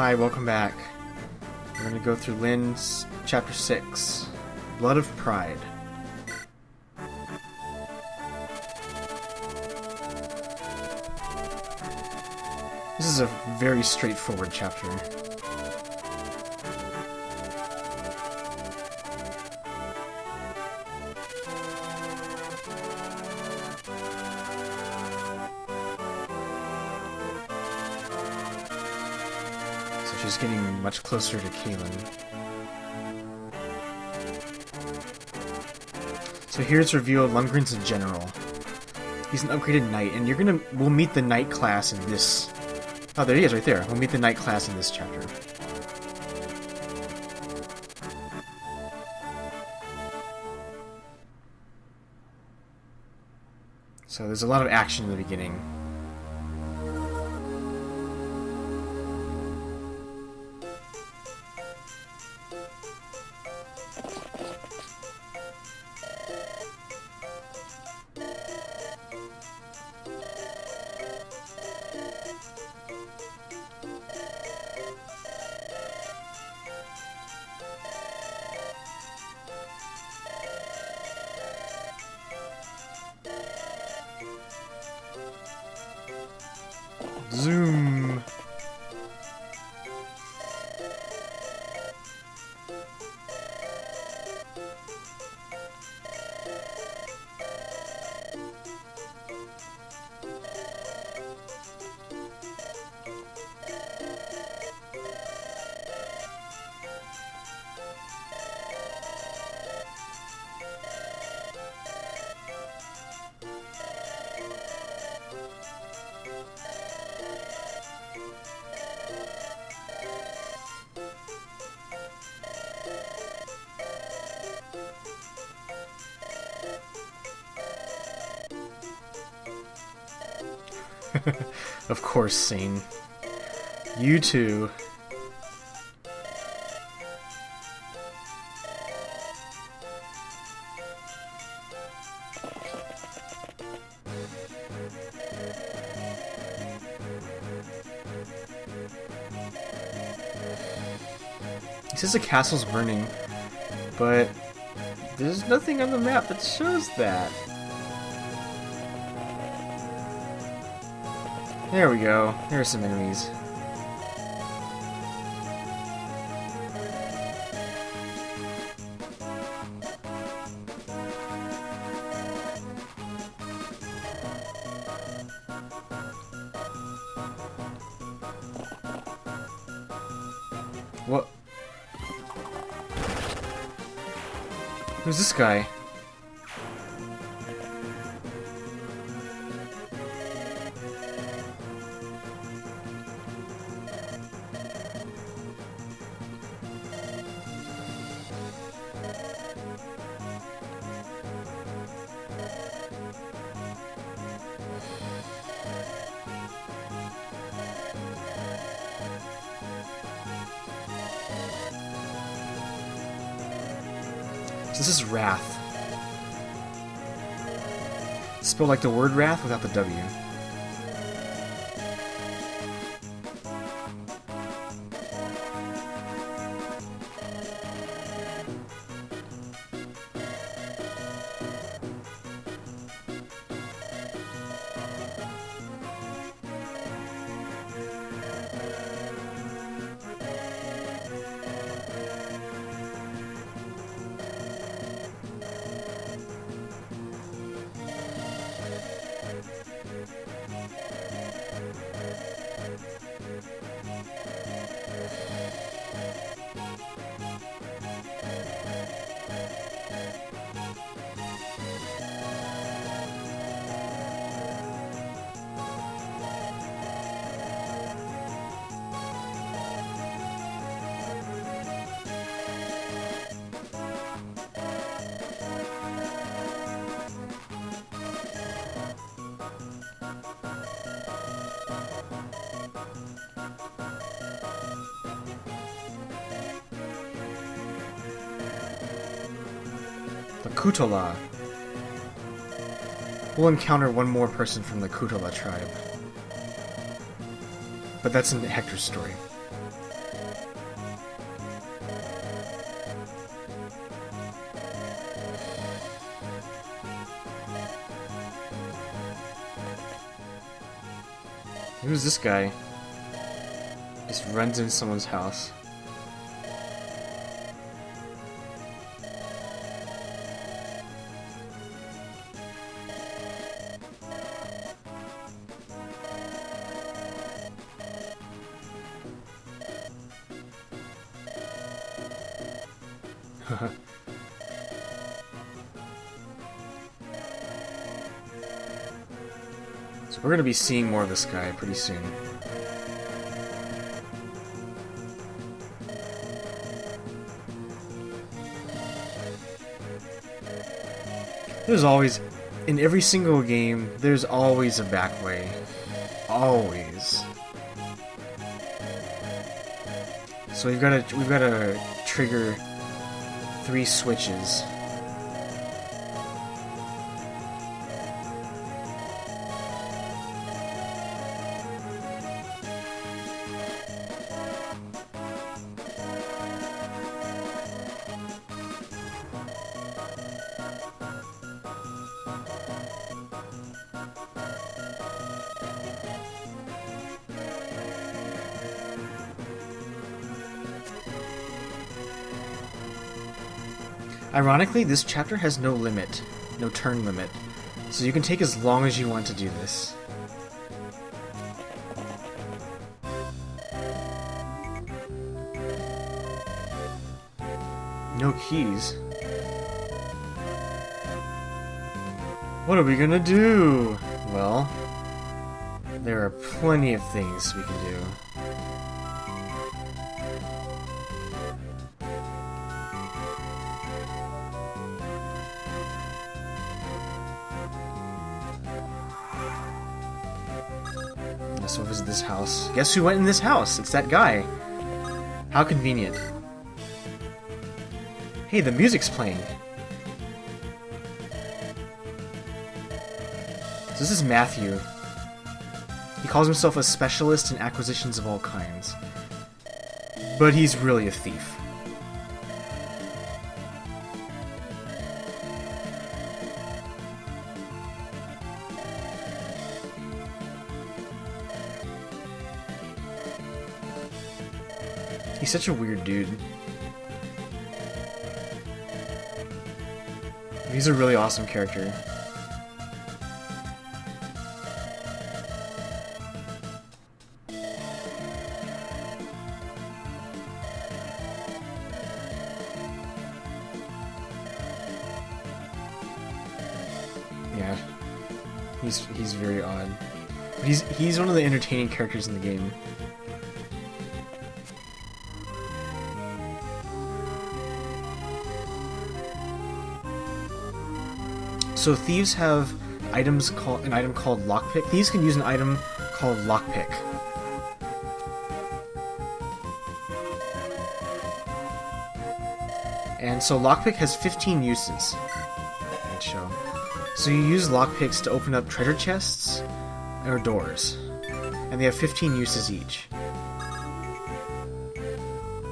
Hi, welcome back. We're going to go through Lynn's Chapter 6, Blood of Pride. This is a very straightforward chapter. She's getting much closer to Kaelin. So here's a review of Lundgren's a general. He's an upgraded knight, and we'll meet the knight class in this. Oh, there he is, right there. We'll meet the knight class in this chapter. So there's a lot of action in the beginning. Zoom. Of course, Sane. You too. He says the castle's burning, but there's nothing on the map that shows that. There we go. There are some enemies. What? Who's this guy? This is Rath. Spelled like the word Rath without the W. The Kutala. We'll encounter one more person from the Kutala tribe. But that's in Hector's story. Who's this guy? Just runs in someone's house. So we're going to be seeing more of this guy pretty soon. There's always, in every single game, there's always a back way. Always. So we've got to trigger 3 switches. Ironically, this chapter has no limit, no turn limit, so you can take as long as you want to do this. No keys. What are we gonna do? Well, there are plenty of things we can do. Let's go visit this house. Guess who went in this house? It's that guy. How convenient. Hey, the music's playing. So this is Matthew. He calls himself a specialist in acquisitions of all kinds. But he's really a thief. He's such a weird dude. He's a really awesome character. Yeah. He's very odd. But he's one of the entertaining characters in the game. So thieves have an item called lockpick. Thieves can use an item called lockpick. And so lockpick has 15 uses. Let's show. So you use lockpicks to open up treasure chests or doors. And they have 15 uses each. So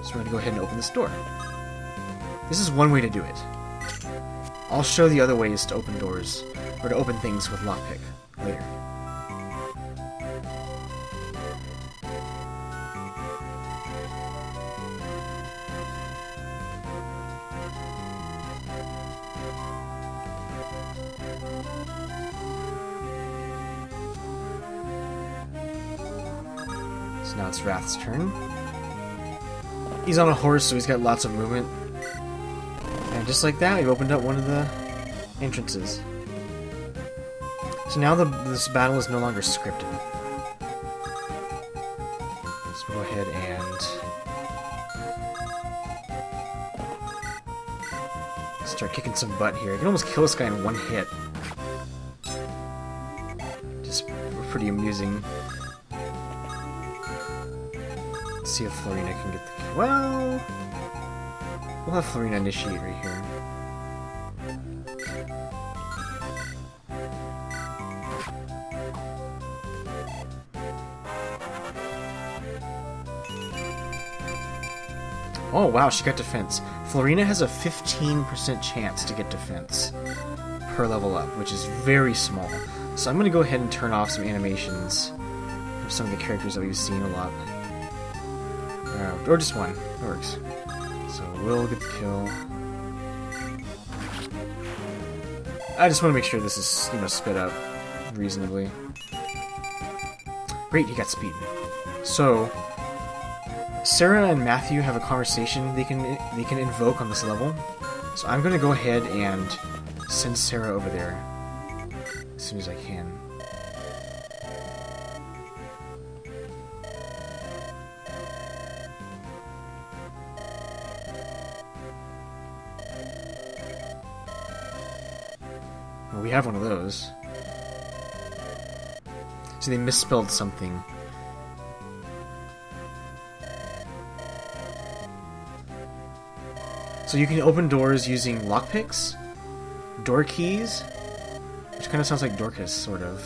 we're going to go ahead and open this door. This is one way to do it. I'll show the other ways to open doors, or to open things with lockpick later. So now it's Rath's turn. He's on a horse, so he's got lots of movement. And just like that, we've opened up one of the entrances. So now this battle is no longer scripted. Let's go ahead and start kicking some butt here. I can almost kill this guy in one hit. Just pretty amusing. Let's see if Florina can get the... Well... We'll have Florina initiate right here. Oh wow, she got defense. Florina has a 15% chance to get defense per level up, which is very small. So I'm going to go ahead and turn off some animations from some of the characters that we've seen a lot. Or just one. It works. So we'll get the kill. I just want to make sure this is, you know, sped up reasonably. Great, he got speed. So Sarah and Matthew have a conversation they can invoke on this level. So I'm gonna go ahead and send Sarah over there as soon as I can. Well, we have one of those. So they misspelled something. So you can open doors using lockpicks, door keys, which kind of sounds like Dorcas, sort of.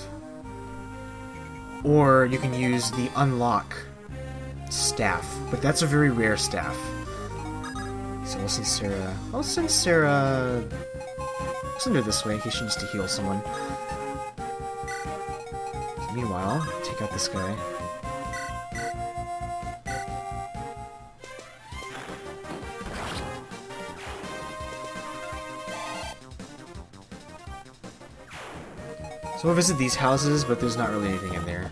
Or you can use the unlock staff, but that's a very rare staff. So we'll send Sarah... I'll send Sarah... I'll send her this way in case she needs to heal someone. So meanwhile, take out this guy. So we'll visit these houses, but there's not really anything in there.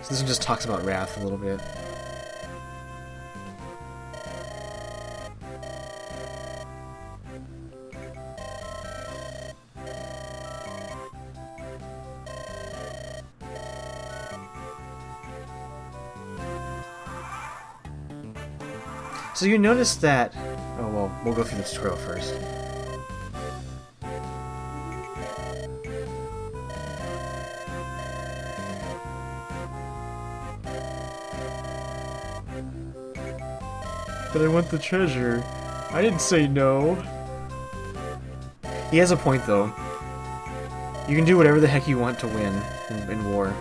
So this one just talks about Rath a little bit. So you notice that... Oh, well, we'll go through the tutorial first. But I want the treasure. I didn't say no. He has a point, though. You can do whatever the heck you want to win in war.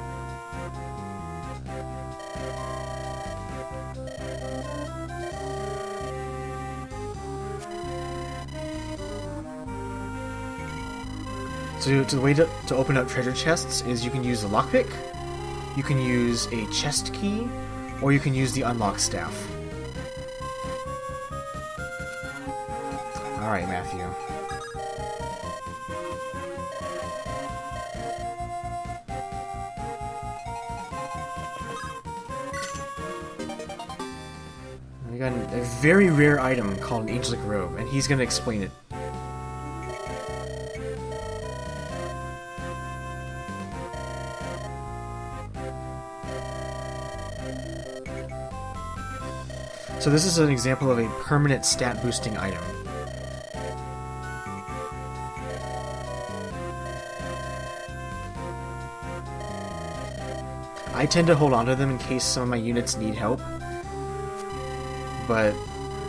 So the way to open up treasure chests is you can use the lockpick, you can use a chest key, or you can use the unlock staff. Alright, Matthew. We got a very rare item called an angelic robe, and he's going to explain it. So this is an example of a permanent stat boosting item. I tend to hold on to them in case some of my units need help, but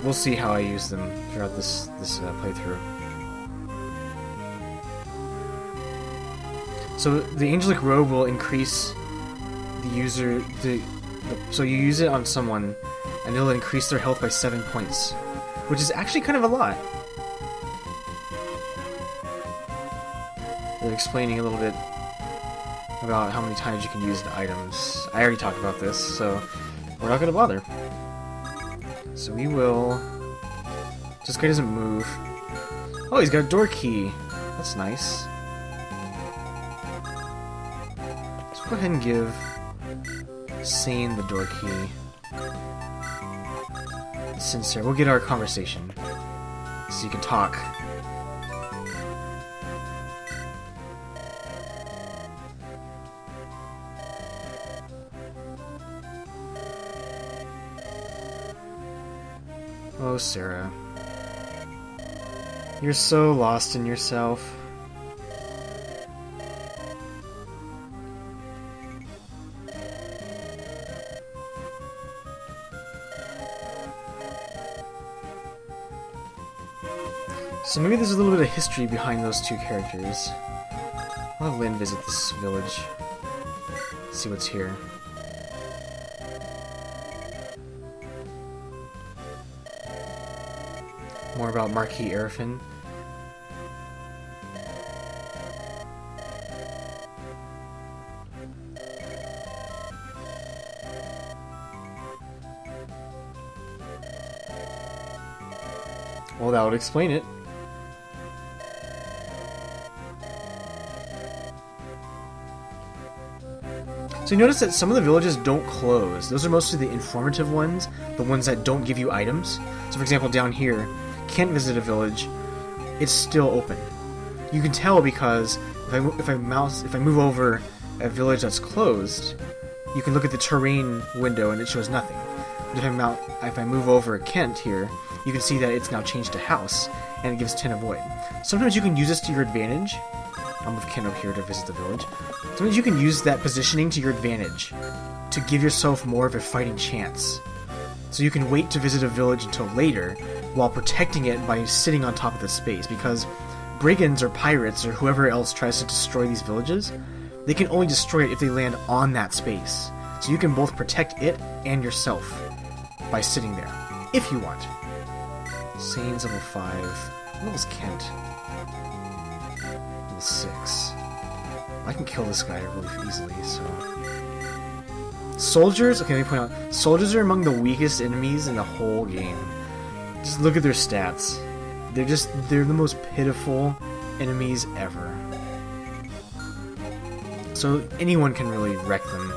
we'll see how I use them throughout this playthrough. So the angelic robe will increase the user so you use it on someone and it'll increase their health by 7 points, which is actually kind of a lot. They're explaining a little bit about how many times you can use the items. I already talked about this, so we're not going to bother. So we will... This guy doesn't move. Oh, he's got a door key. That's nice. Let's go ahead and give Sane the door key. Sincere. We'll get our conversation so you can talk. Oh, Sarah. You're so lost in yourself. So maybe there's a little bit of history behind those two characters. I'll have Lynn visit this village. See what's here. More about Marquis Arafin. Well, that would explain it. So you notice that some of the villages don't close. Those are mostly the informative ones, the ones that don't give you items. So for example, down here, can't visit a village, it's still open. You can tell because if I move over a village that's closed, you can look at the terrain window and it shows nothing. But if I move over Kent here, you can see that it's now changed to house, and it gives 10 avoid. Sometimes you can use this to your advantage. I'll move Kent over here to visit the village. Sometimes you can use that positioning to your advantage to give yourself more of a fighting chance. So you can wait to visit a village until later while protecting it by sitting on top of the space, because brigands or pirates or whoever else tries to destroy these villages, they can only destroy it if they land on that space. So you can both protect it and yourself by sitting there, if you want. Sane's level 5. What level's Kent? Level 6. I can kill this guy really easily, so... Soldiers? Okay, let me point out. Soldiers are among the weakest enemies in the whole game. Just look at their stats. They're the most pitiful enemies ever. So anyone can really wreck them.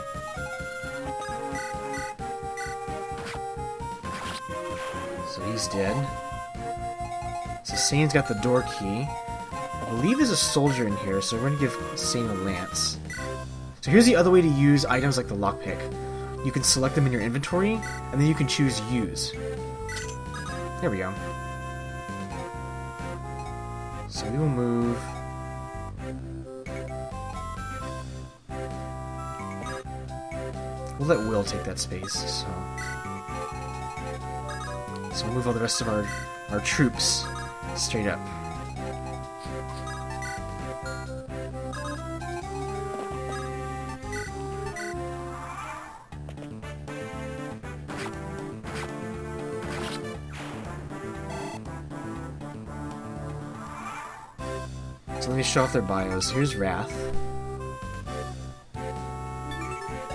So he's dead. So Sane's got the door key. I believe there's a soldier in here, so we're going to give Sane a lance. So here's the other way to use items like the lockpick. You can select them in your inventory, and then you can choose use. There we go. So we will move... We'll let Will take that space, so we'll move all the rest of our troops straight up. So let me show off their bios. Here's Rath.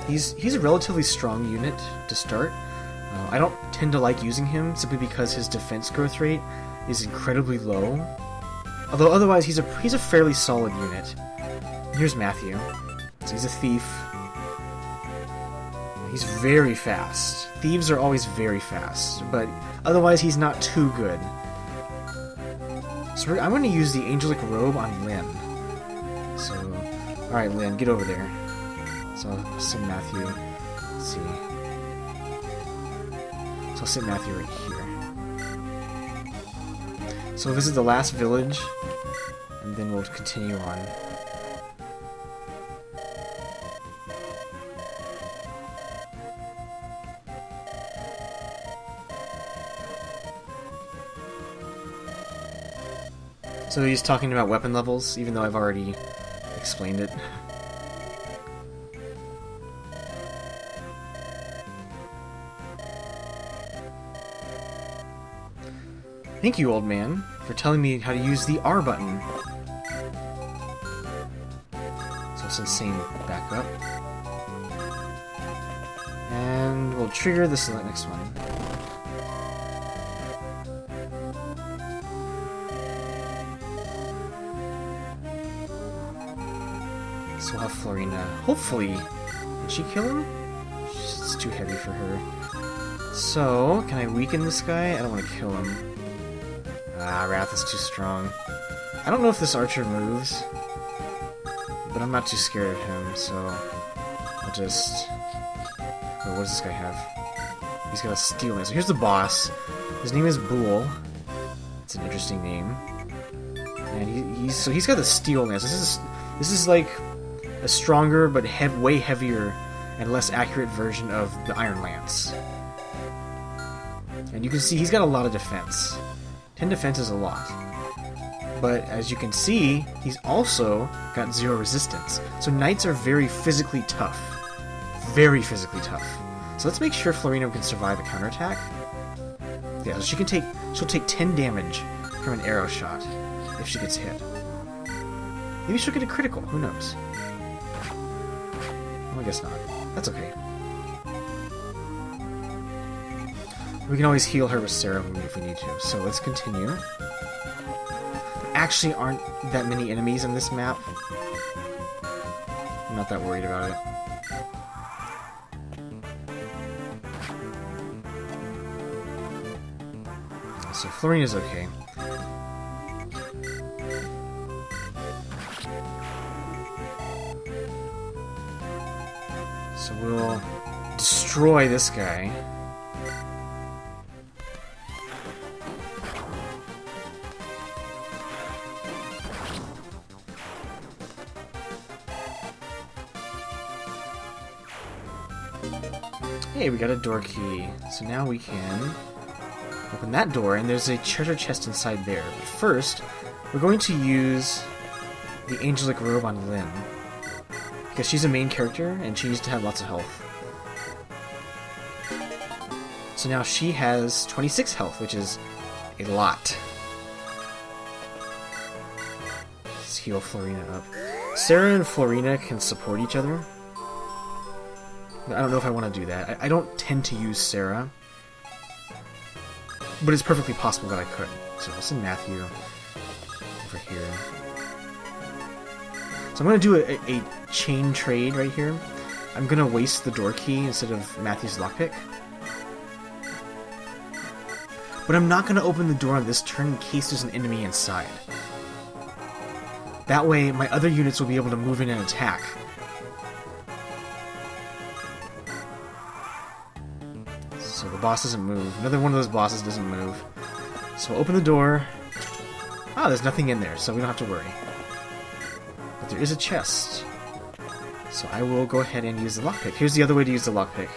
He's a relatively strong unit to start. I don't tend to like using him simply because his defense growth rate is incredibly low. Although otherwise he's a fairly solid unit. Here's Matthew. So he's a thief. He's very fast. Thieves are always very fast, but otherwise he's not too good. So I'm going to use the Angelic Robe on Lynn. So, alright Lynn, get over there. So I'll send Matthew. Let's see. So I'll send Matthew right here. So we'll visit the last village, and then we'll continue on. So he's talking about weapon levels, even though I've already explained it. Thank you, old man, for telling me how to use the R button. So I'll send Sane back up. And we'll trigger this next one. So we'll have Florina. Hopefully... Did she kill him? It's too heavy for her. So, can I weaken this guy? I don't want to kill him. Ah, Rath is too strong. I don't know if this archer moves, but I'm not too scared of him, so I'll just... Oh, what does this guy have? He's got a steel lance. So here's the boss. His name is Bool. It's an interesting name. And he's got the steel lance. This is like a stronger but way heavier and less accurate version of the Iron Lance. And you can see he's got a lot of defense. 10 defense is a lot. But as you can see, he's also got 0 resistance. So knights are very physically tough. Very physically tough. So let's make sure Florina can survive a counterattack. Yeah, so she'll take 10 damage from an arrow shot if she gets hit. Maybe she'll get a critical, who knows? Well, I guess not. That's okay. We can always heal her with Sarah if we need to. So let's continue. There actually aren't that many enemies in this map. I'm not that worried about it. So Florina's okay. So we'll destroy this guy. Hey, we got a door key. So now we can open that door, and there's a treasure chest inside there. But first, we're going to use the angelic robe on Lynn, because she's a main character, and she needs to have lots of health. So now she has 26 health, which is a lot. Let's heal Florina up. Sarah and Florina can support each other. I don't know if I want to do that. I don't tend to use Sarah, but it's perfectly possible that I could. So I'll send Matthew over here. So I'm going to do a chain trade right here. I'm going to waste the door key instead of Matthew's lockpick. But I'm not going to open the door on this turn in case there's an enemy inside. That way, my other units will be able to move in and attack. So the boss doesn't move. Another one of those bosses doesn't move. So we'll open the door. Ah, there's nothing in there, so we don't have to worry. But there is a chest. So I will go ahead and use the lockpick. Here's the other way to use the lockpick.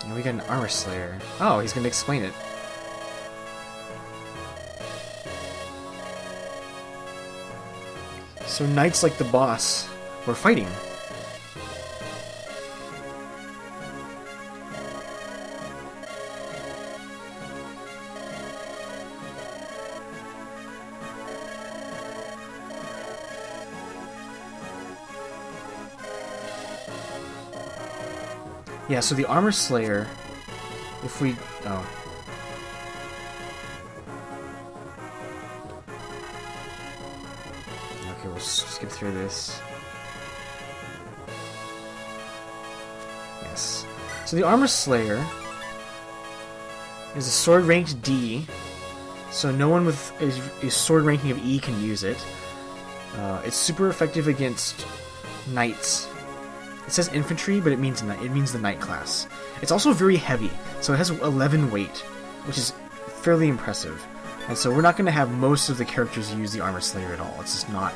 And we got an armor slayer. Oh, he's going to explain it. So knights like the boss were fighting. Yeah, so the Armor Slayer, if we... oh. Okay, we'll skip through this. Yes. So the Armor Slayer is a sword ranked D, so no one with a sword ranking of E can use it. It's super effective against knights. It says infantry, but it means the knight class. It's also very heavy, so it has 11 weight, which is fairly impressive. And so we're not going to have most of the characters use the Armor Slayer at all. It's just not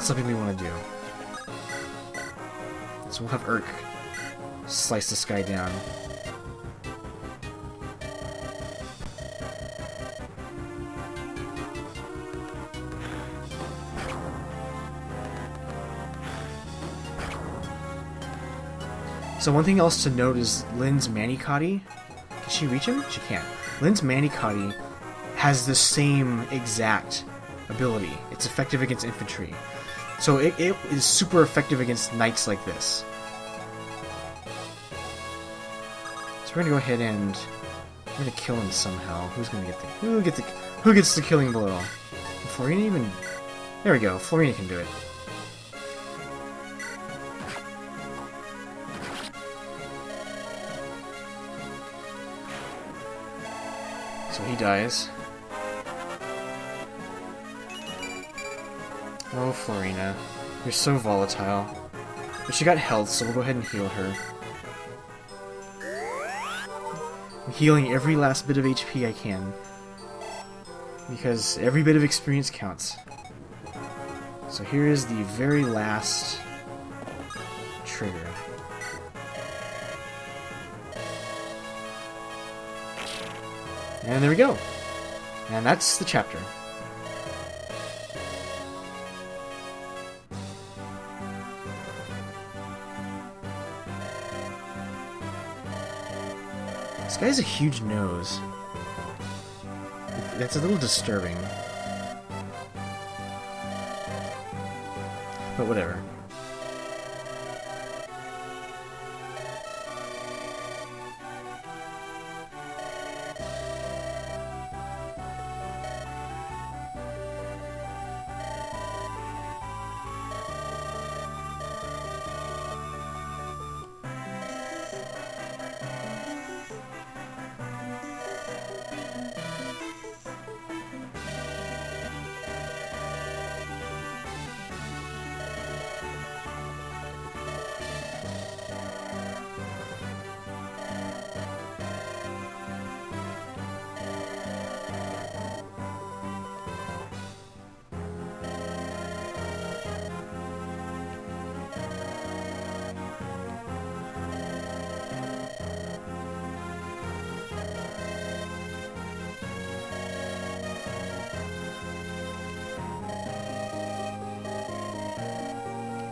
something we want to do. So we'll have Urk slice this guy down. So one thing else to note is Lynn's Manicotti. Can she reach him? She can't. Lynn's Manicotti has the same exact ability. It's effective against infantry. So it is super effective against knights like this. So we're gonna go ahead and we're gonna kill him somehow. Who's gonna get the who gets the killing blow? Can Florina even? There we go. Florina can do it. So he dies. Oh, Florina. You're so volatile. But she got health, so we'll go ahead and heal her. I'm healing every last bit of HP I can. Because every bit of experience counts. So here is the very last trigger. And there we go. And that's the chapter. This guy has a huge nose. That's a little disturbing. But whatever.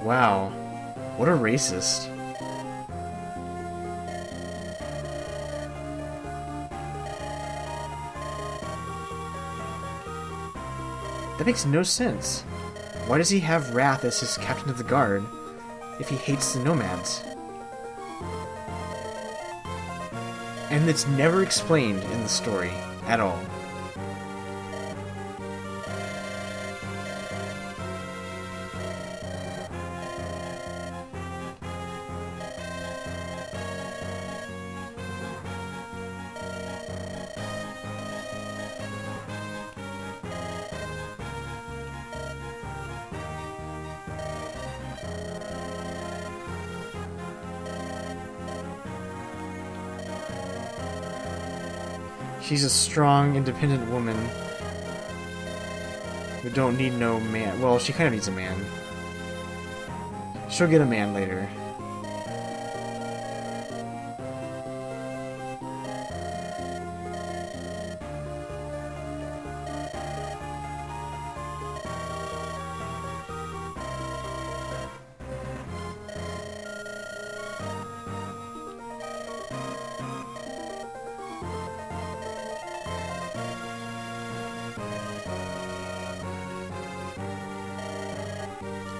Wow. What a racist. That makes no sense. Why does he have Rath as his captain of the guard if he hates the nomads? And it's never explained in the story at all. She's a strong, independent woman who don't need no man. Well, she kind of needs a man. She'll get a man later.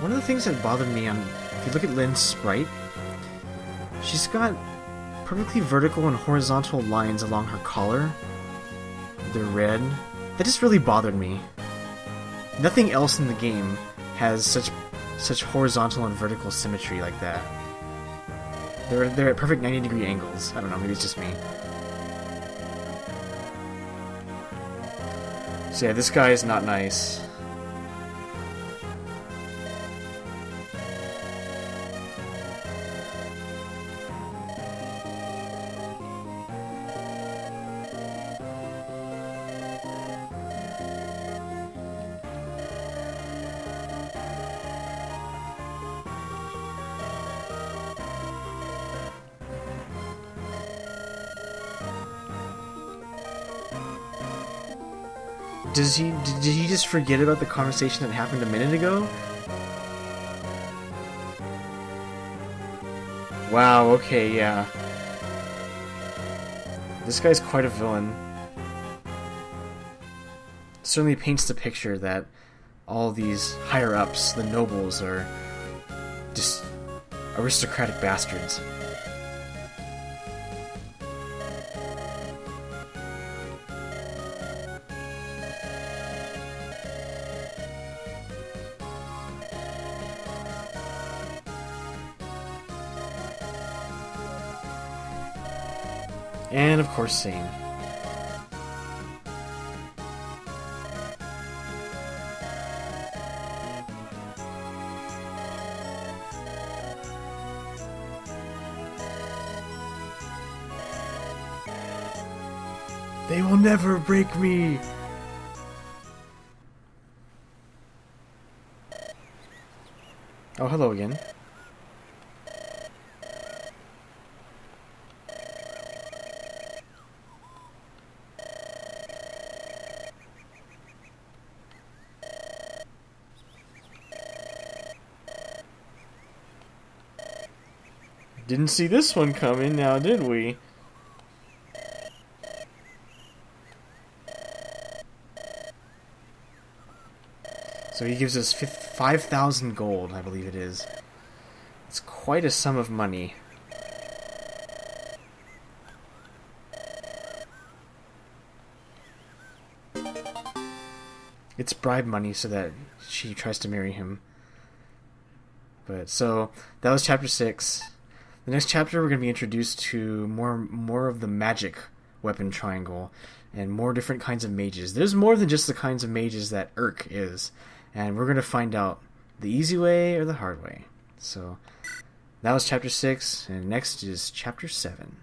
One of the things that bothered me if you look at Lynn's sprite, she's got perfectly vertical and horizontal lines along her collar. They're red. That just really bothered me. Nothing else in the game has such horizontal and vertical symmetry like that. They're at perfect 90-degree angles. I don't know, maybe it's just me. So yeah, this guy is not nice. Did he just forget about the conversation that happened a minute ago? Wow, okay, yeah. This guy's quite a villain. Certainly paints the picture that all these higher-ups, the nobles, are just aristocratic bastards. And, of course, same. They will never break me! Oh, hello again. Didn't see this one coming now, did we? So he gives us 5,000 gold, I believe it is. It's quite a sum of money. It's bribe money so that she tries to marry him. But so that was chapter 6. The next chapter we're going to be introduced to more of the magic weapon triangle and more different kinds of mages. There's more than just the kinds of mages that Urk is, and we're going to find out the easy way or the hard way. So that was chapter 6, and next is chapter 7.